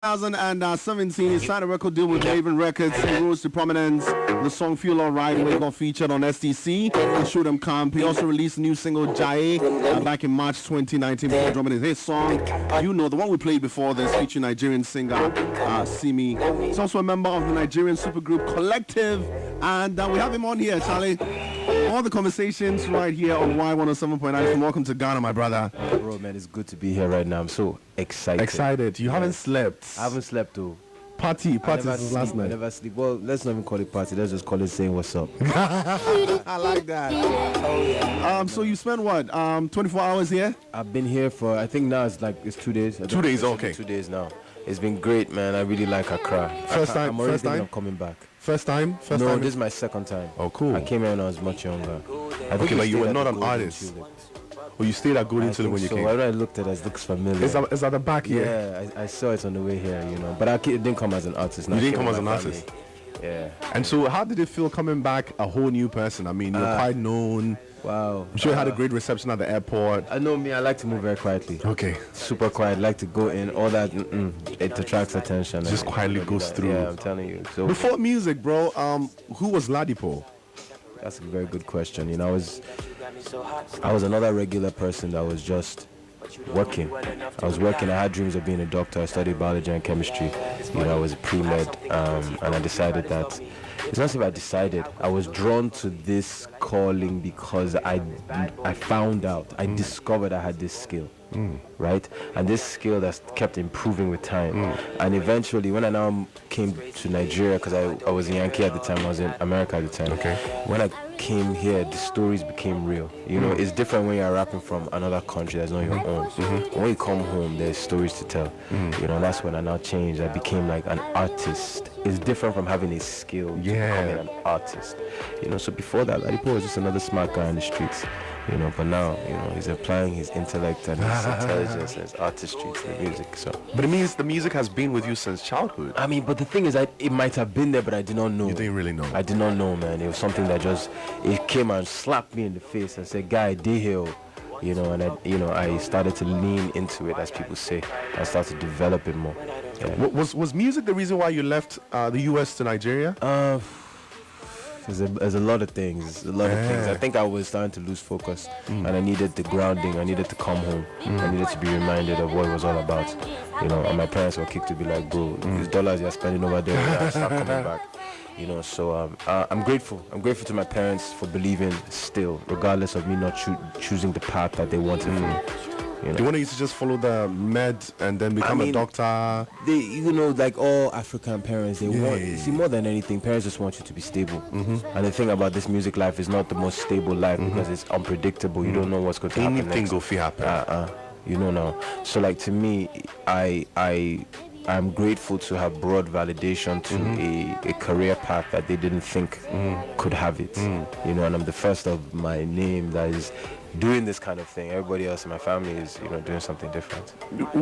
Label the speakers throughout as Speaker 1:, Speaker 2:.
Speaker 1: 2017, he signed a record deal with Raven Records. He rose to prominence. The song Feel Alright got featured on STC and Shoot 'em Camp. He also released a new single, Jae, back in March 2019 before dropping his song, You Know, the one we played before this, featuring Nigerian singer Simi. He's also a member of the Nigerian supergroup Collective, and we have him on here, Charlie. All the conversations right here on Y107.9. Welcome to Ghana, my brother.
Speaker 2: Bro, man, it's good to be here right now. I'm so excited.
Speaker 1: Excited. You haven't slept.
Speaker 2: I haven't slept, though.
Speaker 1: Party since last night.
Speaker 2: I never sleep. Well, let's not even call it party. Let's just call it saying what's up.
Speaker 1: I like that. So you spent what? 24 hours here?
Speaker 2: I've been here for, I think now it's 2 days.
Speaker 1: 2 days, okay.
Speaker 2: 2 days now. It's been great, man. I really like Accra.
Speaker 1: First time?
Speaker 2: I'm already thinking of coming back.
Speaker 1: First time?
Speaker 2: No, this is my second time.
Speaker 1: Oh, cool.
Speaker 2: I came here when I was much younger.
Speaker 1: Okay, but you were not an artist. Well, you stayed at Golden Tulip when you came.
Speaker 2: When I looked at it, it looks familiar.
Speaker 1: Is that the back here?
Speaker 2: Yeah, I saw it on the way here, But it didn't come as an artist.
Speaker 1: You didn't come as an artist?
Speaker 2: Yeah.
Speaker 1: And so how did it feel coming back a whole new person? I mean, you're quite known.
Speaker 2: Wow.
Speaker 1: I'm sure you had a great reception at the airport.
Speaker 2: I know me, I like to move very quietly.
Speaker 1: Okay.
Speaker 2: Super quiet, like to go in, all that, it attracts attention.
Speaker 1: Just quietly goes through.
Speaker 2: Yeah, I'm telling you. So
Speaker 1: before music, bro, who was Ladipoe?
Speaker 2: That's a very good question. I was another regular person that was just working. I was working. I had dreams of being a doctor. I studied biology and chemistry. I was pre-med, and I decided that it's not if I decided. I was drawn to this calling because I found out, I discovered I had this skill. Right? And this skill that's kept improving with time. And eventually, when I now came to Nigeria, because I was in Yankee at the time, I was in America at the time.
Speaker 1: Okay.
Speaker 2: When I came here, the stories became real. It's different when you're rapping from another country that's not your own. When you come home, there's stories to tell. That's when I now changed. I became like an artist. It's different from having a skill to becoming an artist. So before that, Ladipoe was just another smart guy on the streets. But now, he's applying his intellect and his intelligence and his artistry to the music. So,
Speaker 1: but it means the music has been with you since childhood.
Speaker 2: I mean, but the thing is, it might have been there, but I did not know.
Speaker 1: You didn't really know.
Speaker 2: I did not know, man. It was something that it came and slapped me in the face and said, "Guy, D-Hill." And I started to lean into it, as people say. I started to develop it more. Yeah.
Speaker 1: Was music the reason why you left the U.S. to Nigeria?
Speaker 2: There's a lot of things. I think I was starting to lose focus, and I needed the grounding. I needed to come home. I needed to be reminded of what it was all about. And my parents were kicked to be like, bro, these dollars you're spending over there, start coming back. So I'm grateful. I'm grateful to my parents for believing still, regardless of me not choosing the path that they wanted for me.
Speaker 1: Do you want to just follow the med and then become a doctor?
Speaker 2: They, like all African parents, they want, see, more than anything, parents just want you to be stable. And the thing about this music life is not the most stable life because it's unpredictable. You don't know what's going to happen next.
Speaker 1: Anything go happen.
Speaker 2: Now. So to me, I'm grateful to have brought validation to a career path that they didn't think could have it. And I'm the first of my name that is doing this kind of thing. Everybody else in my family is, doing something different.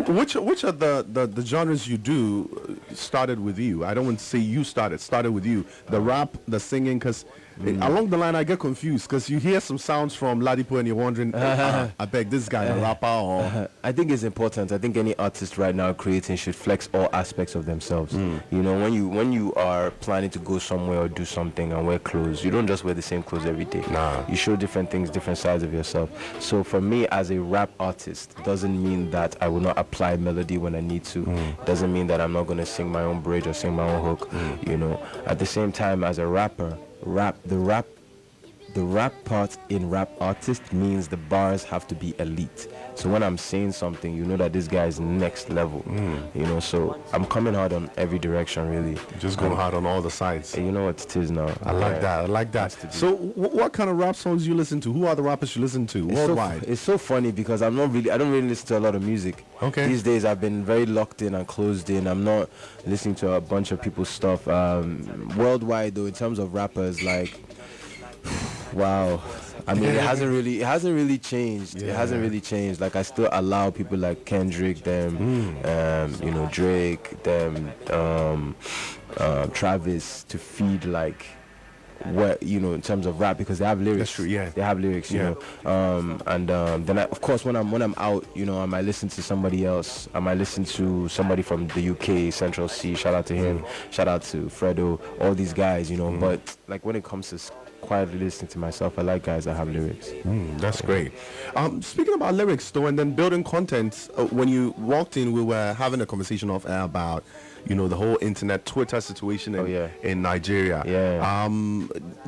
Speaker 1: Which of the genres you do started with you? I don't want to say you started with you. The rap, the singing, because along the line I get confused because you hear some sounds from Ladipoe and you're wondering, I beg this guy a rapper or...
Speaker 2: I think it's important. I think any artist right now creating should flex all aspects of themselves. When you are planning to go somewhere or do something and wear clothes, you don't just wear the same clothes every day.
Speaker 1: Nah.
Speaker 2: You show different things, different sides of yourself. So for me, as a rap artist, doesn't mean that I will not apply melody when I need to. Doesn't mean that I'm not going to sing my own bridge or sing my own hook. At the same time, as a rapper, the rap part in rap artist means the bars have to be elite. So when I'm saying something, that this guy is next level. So I'm coming hard on every direction, really.
Speaker 1: Just going hard on all the sides.
Speaker 2: You know what it is now.
Speaker 1: I like that. So what kind of rap songs you listen to? Who are the rappers you listen to worldwide?
Speaker 2: It's so funny because I don't really listen to a lot of music.
Speaker 1: Okay.
Speaker 2: These days I've been very locked in and closed in. I'm not listening to a bunch of people's stuff. Worldwide though, in terms of rappers, wow. I mean, it hasn't really changed. It hasn't really changed. I still allow people like Kendrick, Drake, Travis to feed what, you know, in terms of rap, because they have lyrics.
Speaker 1: That's true, yeah.
Speaker 2: They have lyrics, you know. Then of course when I'm out, you know, I might listen to somebody else. I might listen to somebody from the UK, Central C. Shout out to him. Shout out to Fredo. All these guys, you know. But like when it comes to quietly listening to myself, I like guys that have lyrics.
Speaker 1: That's great. Speaking about lyrics though, and then building content, when you walked in, we were having a conversation off air about, you know, the whole internet Twitter situation in Nigeria.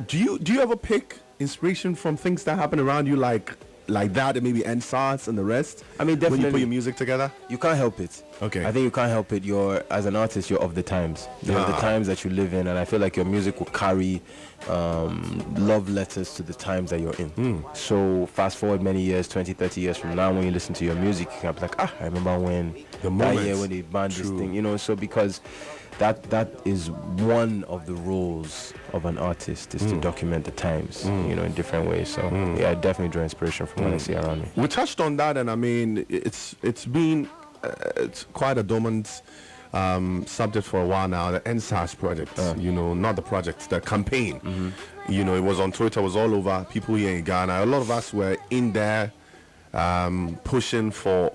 Speaker 1: Do you ever pick inspiration from things that happen around you, like that, and maybe NSARS and the rest?
Speaker 2: I mean, definitely.
Speaker 1: When you put your music together,
Speaker 2: you can't help it.
Speaker 1: Okay.
Speaker 2: I think you can't help it. As an artist, you're of the times. You're of the times that you live in, and I feel like your music will carry love letters to the times that you're in. So fast forward many years, 20, 30 years from now, when you listen to your music, you can be like, I remember when that year when they banned this thing, you know. So because that is one of the roles of an artist, is to document the times, you know, in different ways. So I definitely draw inspiration from what I see around me.
Speaker 1: We touched on that, and I mean, it's been it's quite a dormant subject for a while now. The NSARS project, you know, not the project, the campaign. You know, it was on Twitter, it was all over. People here in Ghana, a lot of us were in there pushing for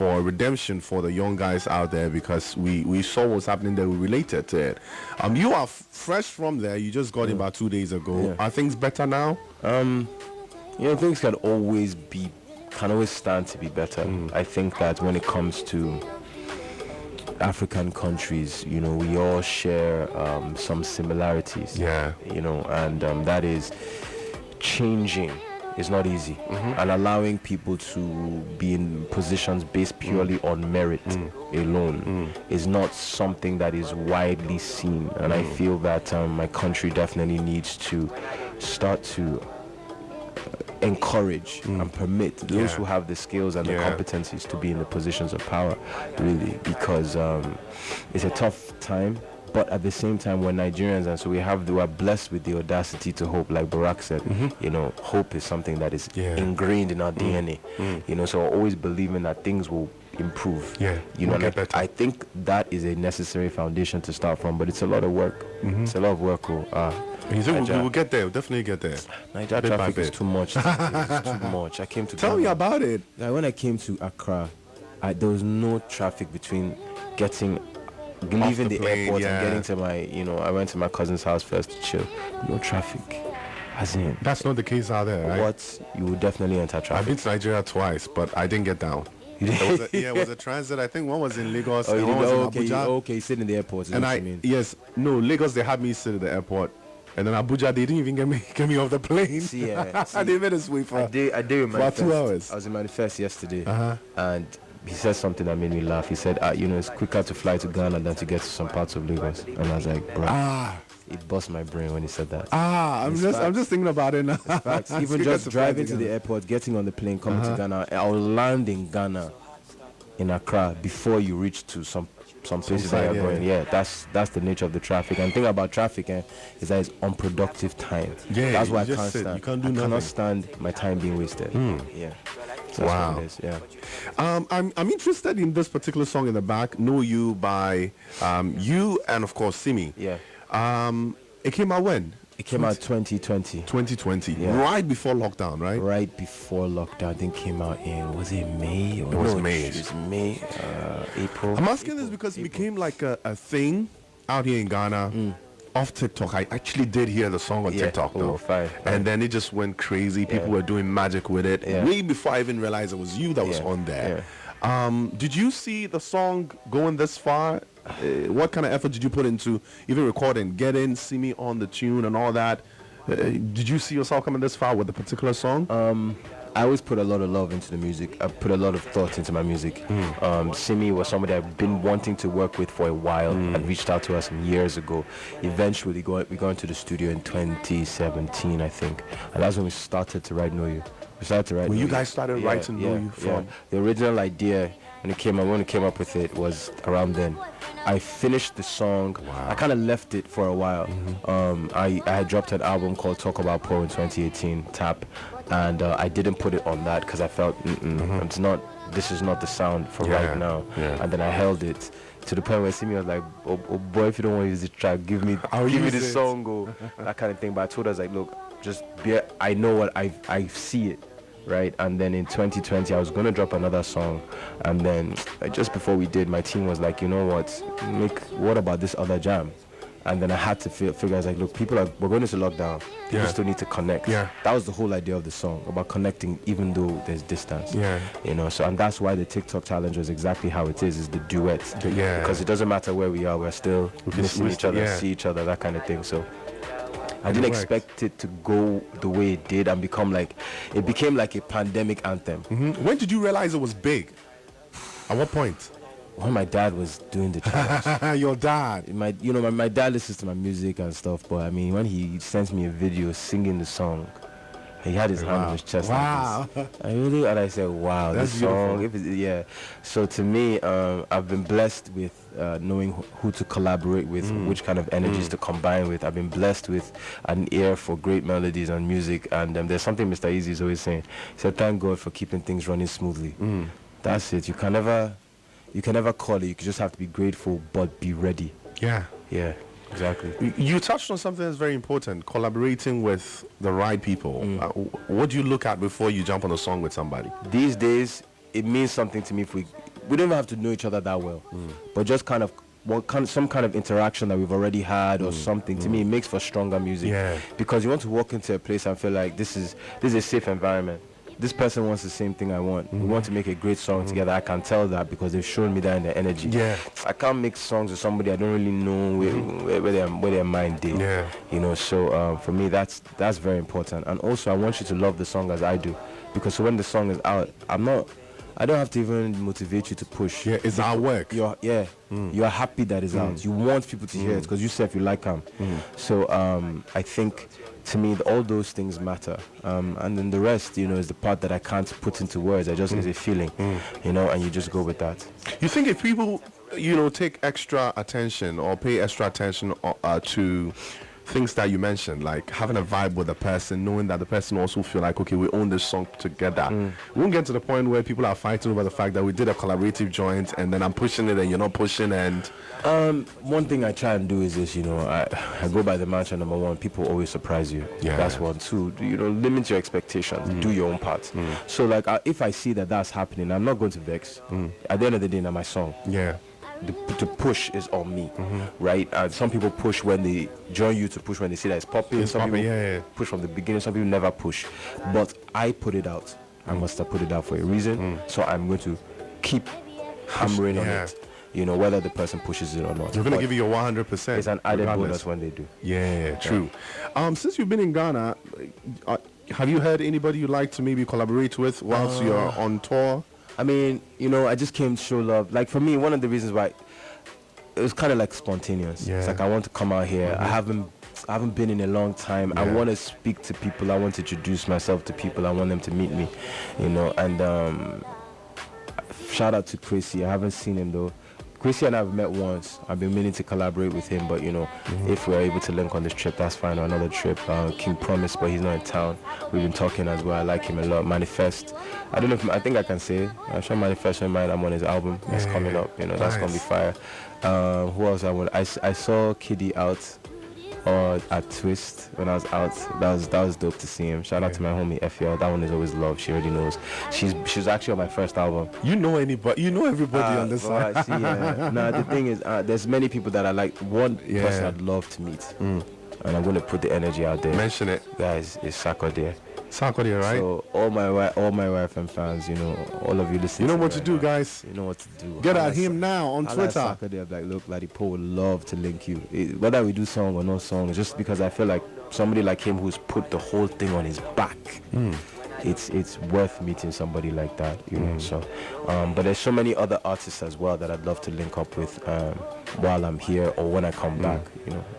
Speaker 1: redemption for the young guys out there, because we saw what's happening there. We related to it. You are fresh from there. You just got in about 2 days ago. Are things better now?
Speaker 2: You know, things can always stand to be better. I think that when it comes to African countries, you know, we all share some similarities. You know, and that is changing. It's not easy, and allowing people to be in positions based purely on merit alone is not something that is widely seen. And I feel that my country definitely needs to start to encourage and permit those who have the skills and the competencies to be in the positions of power, really, because it's a tough time. But at the same time, we're Nigerians, and so we are blessed with the audacity to hope. Like Barack said, you know, hope is something that is ingrained in our DNA. You know, so always believing that things will improve. You know, like, I think that is a necessary foundation to start from, but it's a lot of work. It's a lot of work.
Speaker 1: You think we'll get there? We'll definitely get there.
Speaker 2: Nigeria traffic is too much. It's too much. I came to
Speaker 1: Tell me about it.
Speaker 2: Like, when I came to Accra, there was no traffic between leaving the
Speaker 1: plane,
Speaker 2: airport and getting to my, you know, I went to my cousin's house first to chill. No traffic. As in,
Speaker 1: that's not the case out there, right?
Speaker 2: What? You will definitely enter traffic.
Speaker 1: I've been to Nigeria twice, but I didn't get down. It was a transit. I think one was in Lagos and one was in Abuja.
Speaker 2: Okay, sit in the airport.
Speaker 1: Lagos, they had me sit at the airport. And then Abuja, they didn't even get me off the plane.
Speaker 2: See,
Speaker 1: they made us wait for
Speaker 2: about 2
Speaker 1: hours.
Speaker 2: I was in Manifest yesterday, and he said something that made me laugh. He said, you know, it's quicker to fly to Ghana than to get to some parts of Lagos. And I was like, bro, it bust my brain when he said that.
Speaker 1: I'm just thinking about it now.
Speaker 2: Even just driving to the airport, getting on the plane, coming to Ghana, I'll land in Ghana, in Accra, before you reach to some places that you're going. That's the nature of the traffic. And the thing about traffic is that it's unproductive time. That's why I can't stand. I cannot stand my time being wasted. So
Speaker 1: wow. I'm interested in this particular song in the back, Know You, by you and of course Simi. It came out when?
Speaker 2: It came out 2020.
Speaker 1: 2020, right before lockdown, right?
Speaker 2: Right before lockdown. I think came out in, was it May?
Speaker 1: It was May.
Speaker 2: It was May, April.
Speaker 1: I'm asking this because it became like a thing out here in Ghana. Off TikTok. I actually did hear the song on TikTok though.
Speaker 2: Fine.
Speaker 1: And then it just went crazy. People were doing magic with it. Way before I even realized it was you that was on there. Did you see the song going this far? What kind of effort did you put into even recording, getting Simi on the tune and all that? Did you see yourself coming this far with the particular song?
Speaker 2: I always put a lot of love into the music. I put a lot of thought into my music. Simi was somebody I've been wanting to work with for a while. And reached out to us years ago. Eventually, we got into the studio in 2017, I think. And that's when we started to write Know You. We started to write
Speaker 1: When you guys started writing Know You from?
Speaker 2: The original idea, when we came up with it, was around then. I finished the song. I kind of left it for a while. I had dropped an album called Talk About Poe in 2018, Tap. And I didn't put it on that because I felt this is not the sound for right now. And then I held it, to the point where Simi was like, oh boy, if you don't want to use the track, give me the song, or that kind of thing. But I told her, like, look, just I know what I see it, right? And then in 2020, I was gonna drop another song, and then just before we did, my team was like, you know what about this other jam? And then I had to figure, I was like, look, we're going into lockdown. People still need to connect. Yeah. That was the whole idea of the song, about connecting even though there's distance. Yeah. You know, so, and that's why the TikTok challenge was exactly how it is the duet. Yeah. Because it doesn't matter where we are, we're still missing each other, see each other, that kind of thing. So I didn't expect it to go the way it did and it became like a pandemic anthem.
Speaker 3: Mm-hmm. When did you realize it was big? At what point?
Speaker 2: When my dad was doing the challenge.
Speaker 3: Your dad?
Speaker 2: My dad listens to my music and stuff, but I mean, when he sends me a video singing the song, he had his hand on his chest.
Speaker 3: Wow.
Speaker 2: Like this. And I said, wow, that's the song. So to me, I've been blessed with knowing who to collaborate with, which kind of energies to combine with. I've been blessed with an ear for great melodies and music, and there's something Mr. Easy is always saying. He said, thank God for keeping things running smoothly. That's it. You can never call it. You just have to be grateful, but be ready.
Speaker 3: Yeah.
Speaker 2: Yeah, exactly.
Speaker 3: You touched on something that's very important, collaborating with the right people. What do you look at before you jump on a song with somebody?
Speaker 2: These days, it means something to me if we don't even have to know each other that well, but just some kind of interaction that we've already had or something. To me, it makes for stronger music. Yeah. Because you want to walk into a place and feel like this is a safe environment. This person wants the same thing I want. We want to make a great song together. I can tell that because they've shown me that in their energy. Yeah. I can't make songs with somebody I don't really know where their mind is. Yeah. You know, so for me that's very important. And also I want you to love the song as I do, because when the song is out, I don't have to even motivate you to push.
Speaker 3: Yeah, it's our work.
Speaker 2: You're happy that it's out. You want people to hear it because you said you like them. So I think, to me, all those things matter. And then the rest, is the part that I can't put into words. I just is a feeling, and you just go with that.
Speaker 3: You think if people, take extra attention or pay extra attention to things that you mentioned, like having a vibe with a person, knowing that the person also feel like, okay, we own this song together. We won't get to the point where people are fighting over the fact that we did a collaborative joint and then I'm pushing it and you're not pushing. And
Speaker 2: one thing I try and do is this, I go by the mantra number one, people always surprise you. Yeah. That's one. Two, limit your expectations, do your own part. So like if I see that that's happening, I'm not going to vex. At the end of the day, now my song. Yeah. To push is on me, right? Some people push when they join you to push when they see that it's popping. Some people push from the beginning. Some people never push. But I put it out. I must have put it out for a reason. So I'm going to keep hammering on it. Whether the person pushes it or not.
Speaker 3: You're going to give you your 100%.
Speaker 2: It's an added bonus when they do.
Speaker 3: Yeah, true. Since you've been in Ghana, have you heard anybody you'd like to maybe collaborate with whilst you're on tour?
Speaker 2: I mean, I just came to show love. Like for me, one of the reasons why it was kind of like spontaneous. Yeah. It's like I want to come out here. I haven't been in a long time. I want to speak to people. I want to introduce myself to people. I want them to meet me, And shout out to Chrissy. I haven't seen him though. Chrissy and I have met once. I've been meaning to collaborate with him, but if we're able to link on this trip, that's fine. Or another trip, King Promise, but he's not in town. We've been talking as well. I like him a lot. Manifest. I don't know I think I can say. I'm sure Manifest in mind. I'm on his album. That's coming up. That's gonna be fire. Who else I want? I saw Kiddy out at Twist when I was out. That was dope to see him. Shout out to my homie FL. That one is always love. She already knows. She's actually on my first album.
Speaker 3: You know anybody? You know everybody on this side.
Speaker 2: Now the thing is, there's many people that I like. One person I'd love to meet, and I'm going to put the energy out there.
Speaker 3: Mention it,
Speaker 2: guys. It's Sarkodie.
Speaker 3: Sarkodie, right?
Speaker 2: So all my YFM fans, all of you listening.
Speaker 3: You know what to do, guys.
Speaker 2: You know what to do.
Speaker 3: Get at him now on Twitter.
Speaker 2: Sarkodie, like, look, Ladipoe would love to link you. Whether we do song or no song, it's just because I feel like somebody like him who's put the whole thing on his back. It's worth meeting somebody like that, So, but there's so many other artists as well that I'd love to link up with while I'm here or when I come back.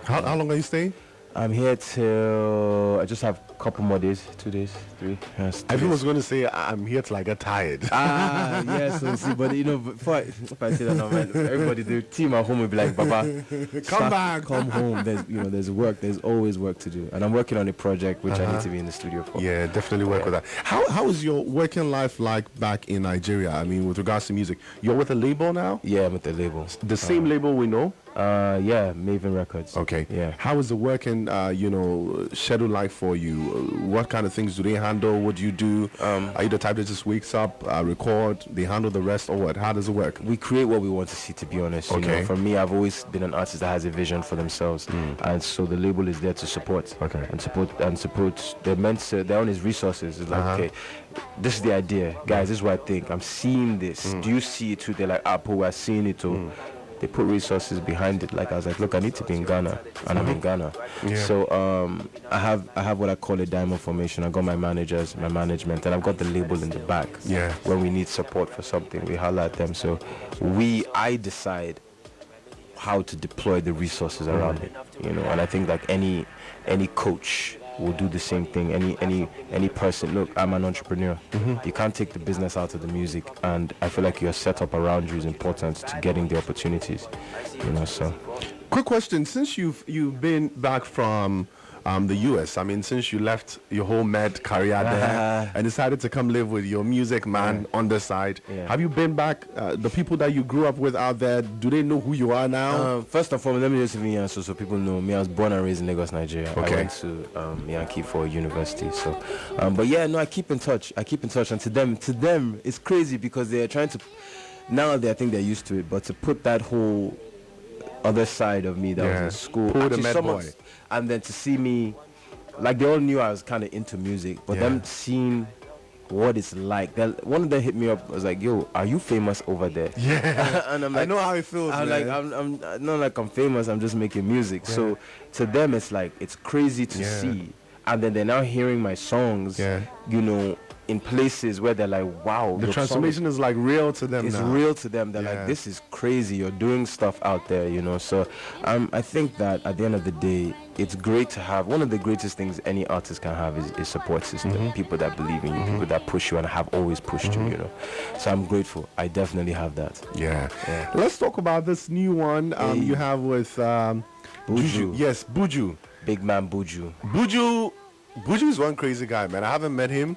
Speaker 3: How long are you staying?
Speaker 2: I'm here till I just have a couple more days, 2 days, 3. Yes,
Speaker 3: I was going to say I'm here till I get tired.
Speaker 2: Yeah, so see, but you know, if I say that now, man, everybody, the team at home will be like, Baba, come home. There's work. There's always work to do, and I'm working on a project which I need to be in the studio for.
Speaker 3: Yeah, definitely work with that. How is your working life like back in Nigeria? I mean, with regards to music, you're with a label now?
Speaker 2: Yeah, I'm with the label.
Speaker 3: The same label we know?
Speaker 2: Yeah, Maven Records.
Speaker 3: Okay.
Speaker 2: Yeah.
Speaker 3: How is the working, schedule like for you? What kind of things do they handle? What do you do? Are you the type that just wakes up, record, they handle the rest, or what? How does it work?
Speaker 2: We create what we want to see, to be honest.
Speaker 3: Okay.
Speaker 2: You know, for me, I've always been an artist that has a vision for themselves, and so the label is there to support.
Speaker 3: Okay.
Speaker 2: And support. They're meant to. They're on his resources. It's like, okay, this is the idea, guys. This is what I think. I'm seeing this. Do you see it too? They're like, Apple, we're seeing it too. They put resources behind it. Like I was like, look, I need to be in Ghana, and I'm in Ghana.
Speaker 3: Yeah.
Speaker 2: So I have what I call a diamond formation. I got my managers, my management, and I've got the label in the back.
Speaker 3: Yeah.
Speaker 2: When we need support for something, we holler at them. So I decide how to deploy the resources around it. You know, and I think like any coach will do the same thing. Any person. Look, I'm an entrepreneur. You can't take the business out of the music, and I feel like your setup around you is important to getting the opportunities. You know, so.
Speaker 3: Quick question: since you've been back from the US, I mean, since you left your whole med career there and decided to come live with your music man on the side, have you been back? The people that you grew up with out there, do they know who you are now?
Speaker 2: First and foremost, let me just even answer so people know me. I was born and raised in Lagos, Nigeria.
Speaker 3: Okay.
Speaker 2: I went to Yankee for university. So, but yeah, no, I keep in touch, and to them, it's crazy because they're trying to. Now I think they're used to it, but to put that whole other side of me that was in school,
Speaker 3: the med boy.
Speaker 2: And then to see me, like they all knew I was kind of into music, but them seeing what it's like. One of them hit me up, was like, "Yo, are you famous over there?"
Speaker 3: Yeah,
Speaker 2: and I'm like,
Speaker 3: I know how it feels.
Speaker 2: I'm
Speaker 3: man.
Speaker 2: like, I'm not like I'm famous. I'm just making music.
Speaker 3: Yeah.
Speaker 2: So to them, it's like it's crazy to see, and then they're now hearing my songs. You know, in places where they're like, wow,
Speaker 3: the transformation is like real to them
Speaker 2: it's
Speaker 3: now.
Speaker 2: real to them. They're like, this is crazy. You're doing stuff out there, you know. So I think that at the end of the day, it's great to have. One of the greatest things any artist can have is support system. People that believe in you, people that push you and have always pushed you, you know. So I'm grateful. I definitely have that.
Speaker 3: Yeah. Let's talk about this new one you have with
Speaker 2: Buju.
Speaker 3: Yes, Buju.
Speaker 2: Big man Buju.
Speaker 3: Buju is one crazy guy, man. I haven't met him.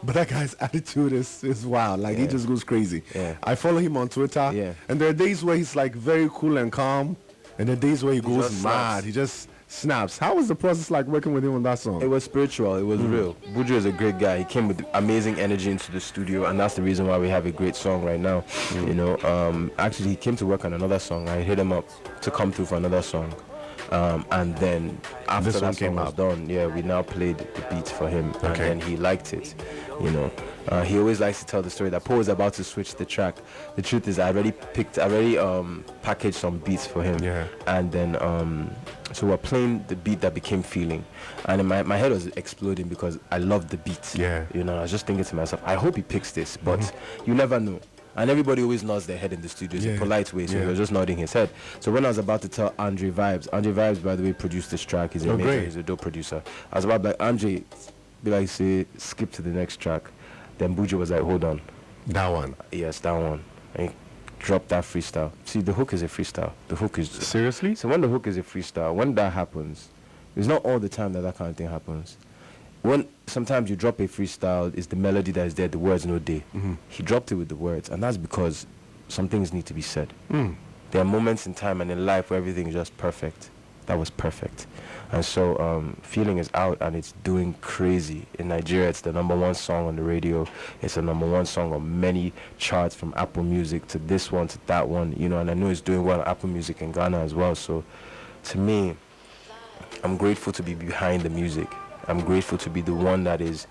Speaker 3: But that guy's attitude is wild. Like, he just goes crazy. I follow him on Twitter. And there are days where he's like very cool and calm. And there are days where he goes mad. He just snaps. How was the process like working with him on that song?
Speaker 2: It was spiritual. It was real. Buju is a great guy. He came with amazing energy into the studio. And that's the reason why we have a great song right now. You know, actually, he came to work on another song. I hit him up to come through for another song. And then after that song was done, we now played the beat for him, and then he liked it. You know, he always likes to tell the story that Poe was about to switch the track. The truth is, I already packaged some beats for him, and then so we're playing the beat that became Feeling, and my head was exploding because I loved the beat. You know, I was just thinking to myself, I hope he picks this, but you never know. And everybody always nods their head in the studio in a polite way, so he was just nodding his head. So when I was about to tell Andre Vibes, by the way, produced this track. He's amazing. He's a dope producer. I was about to be like, Andre, say, skip to the next track. Then Buju was like, hold on.
Speaker 3: That one?
Speaker 2: Yes, that one. And he dropped that freestyle. See, the hook is a freestyle. The hook is...
Speaker 3: Seriously?
Speaker 2: So when the hook is a freestyle, when that happens, it's not all the time that kind of thing happens. When sometimes you drop a freestyle, it's the melody that is there, the words no day. He dropped it with the words, and that's because some things need to be said. There are moments in time and in life where everything is just perfect. That was perfect. And so Feeling is out, and it's doing crazy. In Nigeria, it's the #1 song on the radio. It's the #1 song on many charts, from Apple Music to this one to that one, you know, and I know it's doing well on Apple Music in Ghana as well. So to me, I'm grateful to be behind the music. I'm grateful to be the one that is.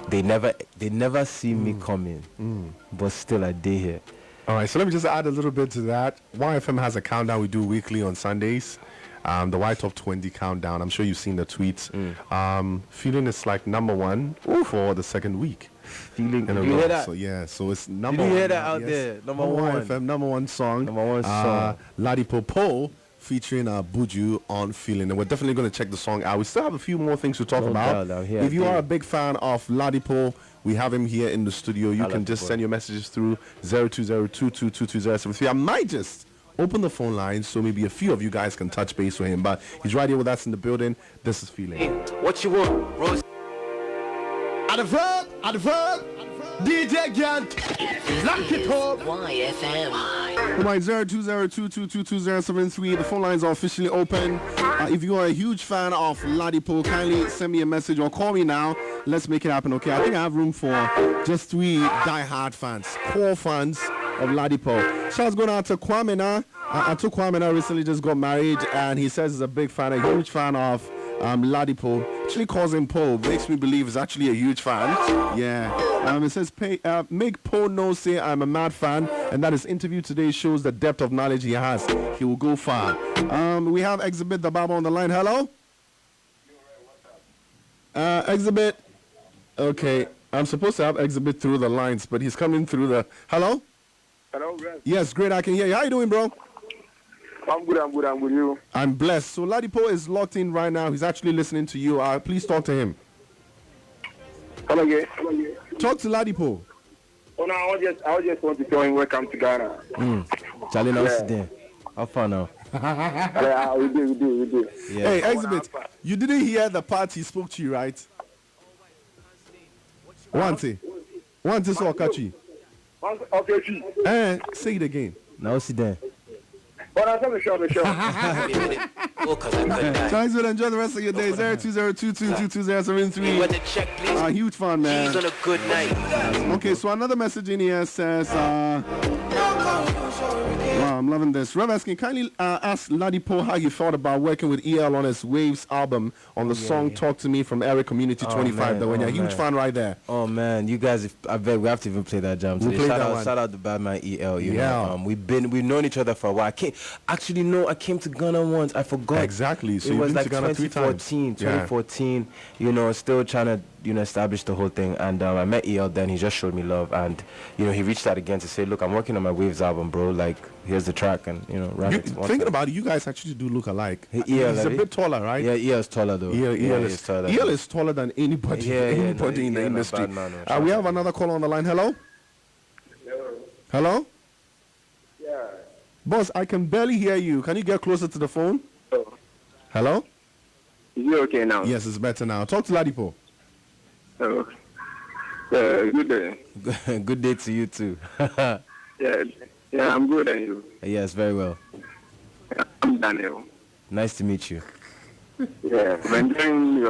Speaker 2: They never see me coming, but still I did here.
Speaker 3: All right, so let me just add a little bit to that. YFM has a countdown we do weekly on Sundays. The Y Top 20 countdown. I'm sure you've seen the tweets. Feeling is like #1 for the second week.
Speaker 2: Feeling.
Speaker 3: In a
Speaker 2: You
Speaker 3: row.
Speaker 2: hear that?
Speaker 3: So yeah, so it's #1.
Speaker 2: Did you hear that out there? #1.
Speaker 3: YFM #1 song.
Speaker 2: #1 song.
Speaker 3: Ladipoe
Speaker 1: featuring Buju on Feeling. And we're definitely going to check the song out. We still have a few more things to talk
Speaker 2: No
Speaker 1: about.
Speaker 2: doubt, I'm here,
Speaker 1: If you
Speaker 2: I
Speaker 1: are a
Speaker 2: do.
Speaker 1: big fan of Ladipoe, we have him here in the studio. You
Speaker 2: I
Speaker 1: can
Speaker 2: love
Speaker 1: just
Speaker 2: the boy.
Speaker 1: send your messages through 02022222073. I might just open the phone line so maybe a few of you guys can touch base with him. But he's right here with us in the building. This is Feeling.
Speaker 4: What you want, Rose?
Speaker 1: Advert, DJ Gant, lock it up.
Speaker 5: YFM.
Speaker 1: Come on, 02022222073. The phone lines are officially open. If you are a huge fan of Ladipoe, kindly send me a message or call me now. Let's make it happen, okay? I think I have room for just 3 die-hard fans, core fans of Ladipoe. Shouts going out to Kwame now. Kwame now recently just got married, and he says he's a big fan, a huge fan of Ladipoe. Actually calls him Poe. Makes me believe he's actually a huge fan. Yeah. It says, make Poe know, say I'm a mad fan, and that his interview today shows the depth of knowledge he has. He will go far. We have Exhibit the Baba on the line. Hello? Exhibit. Okay. I'm supposed to have Exhibit through the lines, but he's coming through the... Hello?
Speaker 6: Hello, Red.
Speaker 1: Yes, great. I can hear you. How you doing, bro?
Speaker 6: I'm good. I'm with you.
Speaker 1: I'm blessed. So Ladipoe is locked in right now. He's actually listening to you. Please talk to him.
Speaker 6: Hello, yeah.
Speaker 1: Talk to Ladipoe.
Speaker 6: Oh no, I just want to tell him welcome to Ghana.
Speaker 2: Charlie, now
Speaker 6: Yeah.
Speaker 2: sit there. How far now?
Speaker 6: Yeah, we do.
Speaker 2: Yeah.
Speaker 1: Hey, Exhibit, you didn't hear the part he spoke to you, right? One so catchy.
Speaker 6: Okay, see.
Speaker 1: Say it again.
Speaker 2: Now sit there.
Speaker 6: Oh, no, tell me, show.
Speaker 4: Oh, cause I couldn't die.
Speaker 1: Guys, will enjoy the rest of your day. 02022222073.
Speaker 4: When the check, please.
Speaker 1: Huge fan, man.
Speaker 4: He's on a good night.
Speaker 1: Okay, so another message in here says, wow, I'm loving this. Rev asking, kindly ask Ladipoe how you felt about working with EL on his Waves album on the song Talk to Me from Eric Community 25.
Speaker 2: man,
Speaker 1: Though, when you're a huge
Speaker 2: man.
Speaker 1: fan right there.
Speaker 2: Oh man, you guys! I bet we have to even play that jam today.
Speaker 1: play
Speaker 2: Shout
Speaker 1: that
Speaker 2: out,
Speaker 1: one.
Speaker 2: shout out the bad man EL. You
Speaker 1: Yeah.
Speaker 2: know, we've known each other for a while. I came to Ghana once. I forgot.
Speaker 1: Exactly. So
Speaker 2: it
Speaker 1: you've
Speaker 2: was
Speaker 1: been
Speaker 2: like
Speaker 1: to Ghana 3 times.
Speaker 2: 2014. You know, still trying to establish the whole thing. And I met EL then. He just showed me love, and he reached out again to say, look, I'm working on my Waves album, bro. Like, here's the track, and run it.
Speaker 1: Thinking about it, you guys actually do look alike.
Speaker 2: EL,
Speaker 1: He's a
Speaker 2: eh?
Speaker 1: bit taller, right?
Speaker 2: Yeah, EL is taller though.
Speaker 1: EL
Speaker 2: is taller.
Speaker 1: is taller than anybody,
Speaker 2: Yeah, no,
Speaker 1: anybody in the
Speaker 2: EL not
Speaker 1: industry.
Speaker 2: bad man, no.
Speaker 1: We have another call on the line. Hello? Hello?
Speaker 6: Yeah.
Speaker 1: Boss, I can barely hear you. Can you get closer to the phone?
Speaker 6: Oh.
Speaker 1: Hello?
Speaker 6: Is it okay now?
Speaker 1: Yes, it's better now. Talk to Ladipoe.
Speaker 6: Oh. Good day.
Speaker 2: Good day to you too.
Speaker 6: Yeah, I'm good, and you?
Speaker 2: Yes, very well.
Speaker 6: I'm Daniel.
Speaker 2: Nice to meet you.
Speaker 6: Yeah, I'm enjoying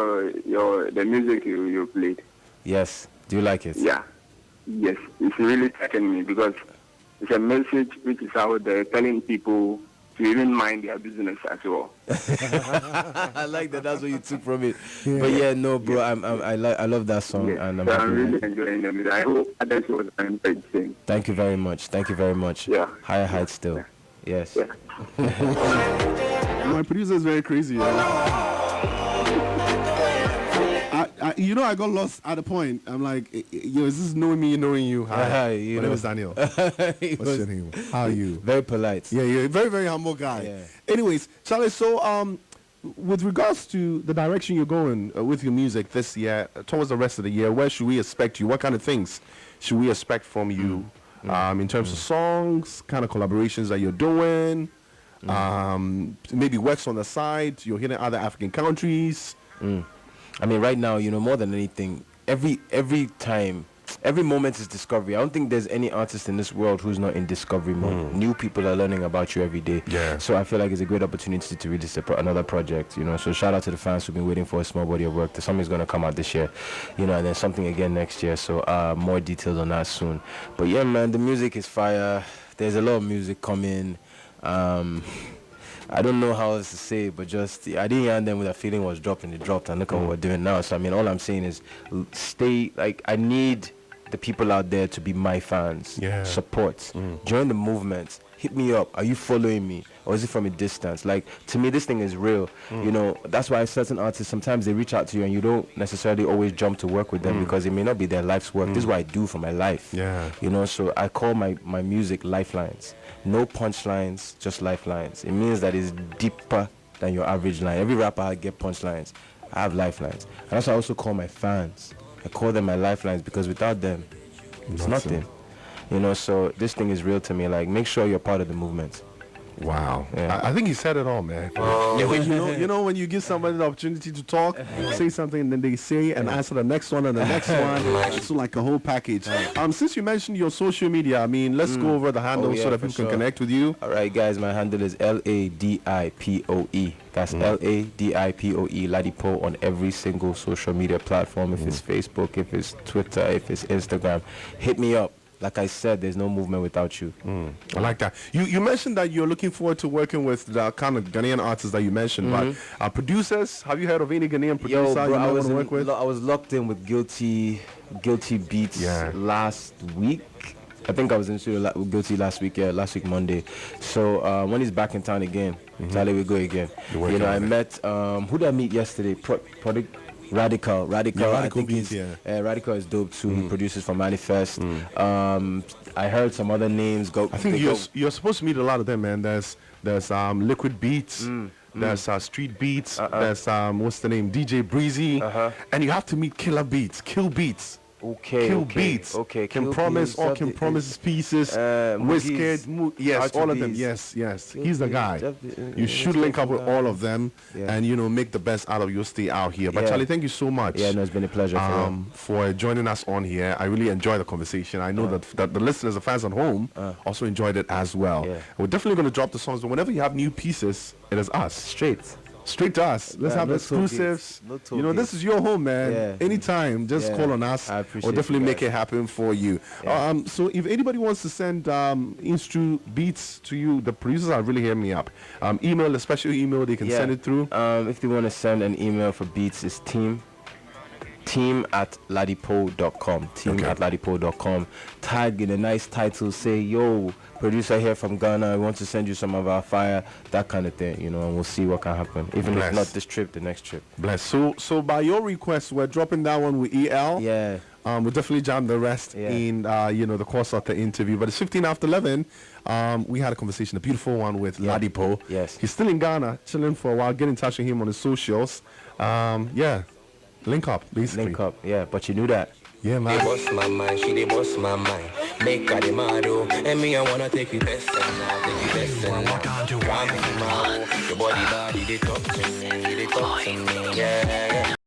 Speaker 6: the music you played.
Speaker 2: Yes. Do you like it?
Speaker 6: Yeah. Yes, it's really touching me because it's a message which is out there telling people to even mind their business as well.
Speaker 2: I like that. That's what you took from it. But yeah, no, bro. I love that song,
Speaker 6: Yes.
Speaker 2: and
Speaker 6: So I'm really enjoying the music. I hope others will enjoy the same.
Speaker 2: Thank you very much. Thank you very much.
Speaker 6: Yeah.
Speaker 2: Higher heights still. Yes.
Speaker 6: Yeah.
Speaker 1: My producer is very crazy. I got lost at a point. I'm like, is this knowing me, knowing you? Hi.
Speaker 2: Hi,
Speaker 1: My name is Daniel. What's your name? How are you?
Speaker 2: Very polite.
Speaker 1: Yeah, you're a very, very humble guy.
Speaker 2: Yeah.
Speaker 1: Anyways, Charlie, so with regards to the direction you're going with your music this year, towards the rest of the year, where should we expect you? What kind of things should we expect from you in terms of songs, kind of collaborations that you're doing, maybe works on the side, you're hitting other African countries?
Speaker 2: I mean, right now, more than anything, every moment is discovery. I don't think there's any artist in this world who's not in discovery mode. New people are learning about you every day.
Speaker 3: Yeah.
Speaker 2: So I feel like it's a great opportunity to release another project, So shout out to the fans who've been waiting for a small body of work. Something's going to come out this year, and then something again next year. So more details on that soon. But yeah, man, the music is fire. There's a lot of music coming. I don't know how else to say, but just I didn't hear them with a feeling was dropping. It dropped, and look at what we're doing now. So I mean, all I'm saying is, stay. Like, I need the people out there to be my fans.
Speaker 3: Yeah.
Speaker 2: Support. Join the movement. hit me up. Are you following me? Or is it from a distance? Like, to me, this thing is real. You know, that's why certain artists, sometimes they reach out to you and you don't necessarily always jump to work with them because it may not be their life's work. This is what I do for my life.
Speaker 3: Yeah.
Speaker 2: You know, so I call my music lifelines. No punchlines, just lifelines. It means that it's deeper than your average line. Every rapper I get punchlines. I have lifelines. And that's why I also call my fans. I call them my lifelines because without them, it's nothing. You know, so this thing is real to me. Like, make sure you're part of the movement.
Speaker 3: Wow.
Speaker 2: Yeah.
Speaker 3: I think he said it all, man. You know when you give somebody the opportunity to talk, say something, and then they say and answer the next one and the next one. It's like a whole package. Since you mentioned your social media, I mean, let's go over the handles so that people can connect with you.
Speaker 2: All right, guys, my handle is Ladipoe. That's Ladipoe, Ladipoe, on every single social media platform. If it's Facebook, if it's Twitter, if it's Instagram, hit me up. Like I said, there's no movement without you.
Speaker 3: I like that. You mentioned that you're looking forward to working with the kind of Ghanaian artists that you mentioned, but producers, have you heard of any Ghanaian producer
Speaker 2: Bro,
Speaker 3: you might want to work with?
Speaker 2: I was locked in with Guilty Beatz last week. I think I was in studio with Guilty last week, Monday. So when he's back in town again, Charlie, we go again. You know, I met, who did I meet yesterday? Radical. I think
Speaker 3: Beatz,
Speaker 2: Radical is dope too. He produces for Manifest. I heard some other names go.
Speaker 3: I think you're supposed to meet a lot of them, man. There's Liquid Beats. There's Street Beats. There's what's the name? DJ Breezy. And you have to meet Kill Beats. Kill Beats. Can Promise or Can Promise's pieces. Wizkid. Yes, all of them. Yes. He's the guy. You should link up with all of them and, you know, make the best out of your stay out here. But Charlie, thank you so much.
Speaker 2: Yeah, no, it's been a pleasure
Speaker 3: for joining us on here. I really enjoyed the conversation. I know that the listeners, the fans at home, also enjoyed it as well. We're definitely going to drop the songs, but whenever you have new pieces, it is us. Straight to us. Let's have exclusives. You know, this is your home, man. Anytime, just call on us. We'll definitely make it happen for you. So if anybody wants to send instru beats to you, the producers are really hearing me up. Email, a special email, they can send it through.
Speaker 2: If they want to send an email for beats, it's team at ladipoe.com. At ladipoe.com. Tag in a nice title, say, yo, producer here from Ghana, I want to send you some of our fire, that kind of thing, you know, and we'll see what can happen. Even if not this trip, the next trip.
Speaker 3: Bless. So by your request, we're dropping that one with EL.
Speaker 2: Yeah.
Speaker 3: We'll definitely jam the rest in, you know, the course of the interview. But it's 15 after 11. We had a conversation, a beautiful one with Ladipoe.
Speaker 2: Yes.
Speaker 3: He's still in Ghana, chilling for a while. Get in touch with him on his socials. Link up, basically.
Speaker 2: Link up, but you knew that.
Speaker 3: Yeah, man.
Speaker 4: They bust my mind, she they bust my mind. Make her the mado, and me I wanna take you best and now, take you best and now. Come in, your body, they talk to me, yeah.